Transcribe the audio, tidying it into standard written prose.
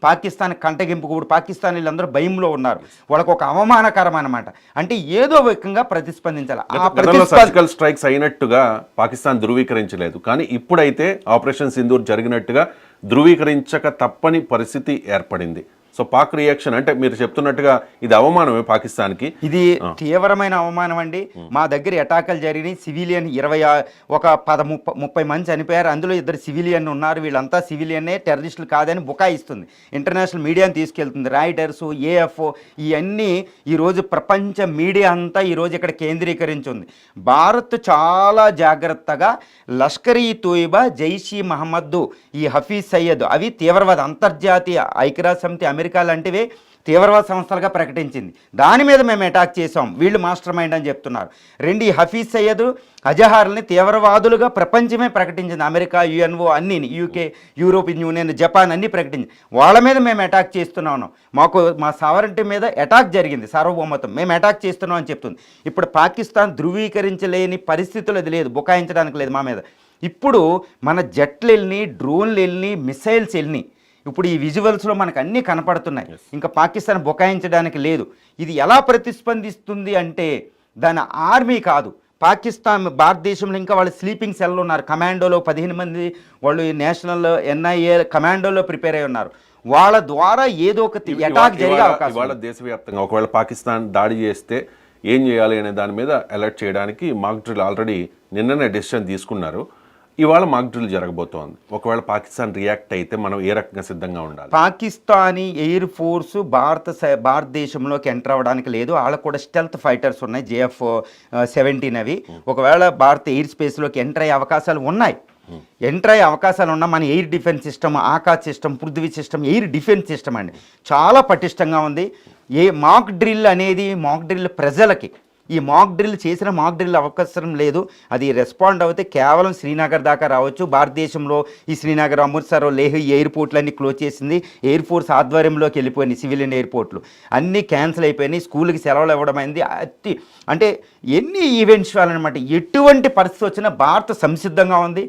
పాకిస్తాన్ కంటగింపు కూడా పాకిస్తాన్ వీళ్ళందరూ భయంలో ఉన్నారు, వాళ్ళకు ఒక అవమానకరం అనమాట. అంటే ఏదో విధంగా ప్రతిస్పందించాలి. సర్జికల్ స్ట్రైక్స్ అయినట్టుగా పాకిస్తాన్ ధృవీకరించలేదు, కానీ ఇప్పుడైతే ఆపరేషన్ సింధూర్ జరిగినట్టుగా ధృవీకరించక తప్పని పరిస్థితి ఏర్పడింది. సో పాక్ రియాక్షన్ అంటే మీరు చెప్తున్నట్టుగా ఇది అవమానమే పాకిస్తాన్కి. ఇది తీవ్రమైన అవమానం అండి. మా దగ్గర అటాకులు జరిగినాయి, సివిలియన్ 30 మంది చనిపోయారు, అందులో 2 సివిలియన్ ఉన్నారు, వీళ్ళంతా సివిలియన్నే, టెర్రరిస్టులు కాదని బుకాయిస్తుంది, ఇంటర్నేషనల్ మీడియాని తీసుకెళ్తుంది, రాయిటర్స్, ఏఎఫ్ ఇవన్నీ ఈరోజు ప్రపంచ మీడియా అంతా ఈరోజు ఇక్కడ కేంద్రీకరించి ఉంది. భారత్ చాలా జాగ్రత్తగా లష్కర్ ఈ తోయిబా, జైషీ మహమ్మద్, ఈ హఫీజ్ సయ్యద్ అవి తీవ్రవాద అంతర్జాతీయ ఐక్యరాజ్య సమితి అమెరికా లాంటివే తీవ్రవాద సంస్థలుగా ప్రకటించింది. దాని మీద మేము అటాక్ చేసాం, వీళ్ళు మాస్టర్ మైండ్ అని చెప్తున్నారు. 2 ఈ హఫీజ్ సయ్యద్, అజహార్ని తీవ్రవాదులుగా ప్రపంచమే ప్రకటించింది, అమెరికా, యుఎన్ఓ అన్నీ, యూకే, యూరోపియన్ యూనియన్, జపాన్ అన్నీ ప్రకటించింది. వాళ్ళ మీద మేము అటాక్ చేస్తున్నాను, మా సావరంటీ మీద అటాక్ జరిగింది, సార్వభౌమత్వం, మేము అటాక్ చేస్తున్నాం అని చెప్తుంది. ఇప్పుడు పాకిస్తాన్ ధృవీకరించలేని పరిస్థితులు అది లేదు, బుకాయించడానికి లేదు మా మీద. ఇప్పుడు మన జట్లు వెళ్ళి, డ్రోన్లు వెళ్ళి, మిసైల్స్ వెళ్ళి, ఇప్పుడు ఈ విజువల్స్లో మనకు అన్నీ కనపడుతున్నాయి. ఇంకా పాకిస్తాన్ బుకాయించడానికి లేదు. ఇది ఎలా ప్రతిస్పందిస్తుంది అంటే దాని ఆర్మీ కాదు, పాకిస్తాన్ భారతదేశంలో ఇంకా వాళ్ళు స్లీపింగ్ సెల్లో ఉన్నారు, కమాండోలో 15 మంది వాళ్ళు నేషనల్ NIA కమాండోలో ప్రిపేర్ అయి ఉన్నారు. వాళ్ళ ద్వారా ఏదో ఒక అటాక్ జరిగే అవకాశం. ఇవాళ దేశవ్యాప్తంగా ఒకవేళ పాకిస్తాన్ దాడి చేస్తే ఏం చేయాలి అనే దాని మీద అలర్ట్ చేయడానికి మాక్ డ్రిల్ ఆల్రెడీ నిన్ననే డెసిషన్ తీసుకున్నారు. ఇవాళ మాక్ డ్రిల్ జరగబోతోంది. ఒకవేళ పాకిస్తాన్ రియాక్ట్ అయితే మనం ఏ రకంగా సిద్ధంగా ఉండాలి? పాకిస్తానీ ఎయిర్ ఫోర్స్ భారతదేశంలోకి ఎంటర్ అవ్వడానికి లేదు. వాళ్ళకు కూడా స్టెల్త్ ఫైటర్స్ ఉన్నాయి, JF-17 అవి. ఒకవేళ భారత ఎయిర్ స్పేస్లోకి ఎంటర్ అయ్యే అవకాశాలు ఉన్నాయి. ఎంటర్ అయ్యే అవకాశాలు ఉన్న మన air defence system, Akash system, Prithvi system, air defence system అండి చాలా పటిష్టంగా ఉంది. మాక్ డ్రిల్ అనేది మాక్ డ్రిల్ ప్రజలకి ఈ మాక్ డ్రిల్ చేసిన మాక్ డ్రిల్ అవకాశం లేదు. అది రెస్పాండ్ అవుతే కేవలం శ్రీనగర్ దాకా రావచ్చు. భారతదేశంలో ఈ శ్రీనగర్, అమృత్సర్, లేహ్ ఎయిర్పోర్ట్లన్నీ క్లోజ్ చేసింది. ఎయిర్ ఫోర్స్ ఆధ్వర్యంలోకి వెళ్ళిపోయినాయి, సివిలియన్ ఎయిర్పోర్ట్లు అన్నీ క్యాన్సిల్ అయిపోయినాయి, స్కూల్కి సెలవులు ఇవ్వడం అయింది. అంటే ఎన్ని ఈవెంట్స్ అనమాట. ఎటువంటి పరిస్థితి వచ్చినా భారత్ సంసిద్ధంగా ఉంది.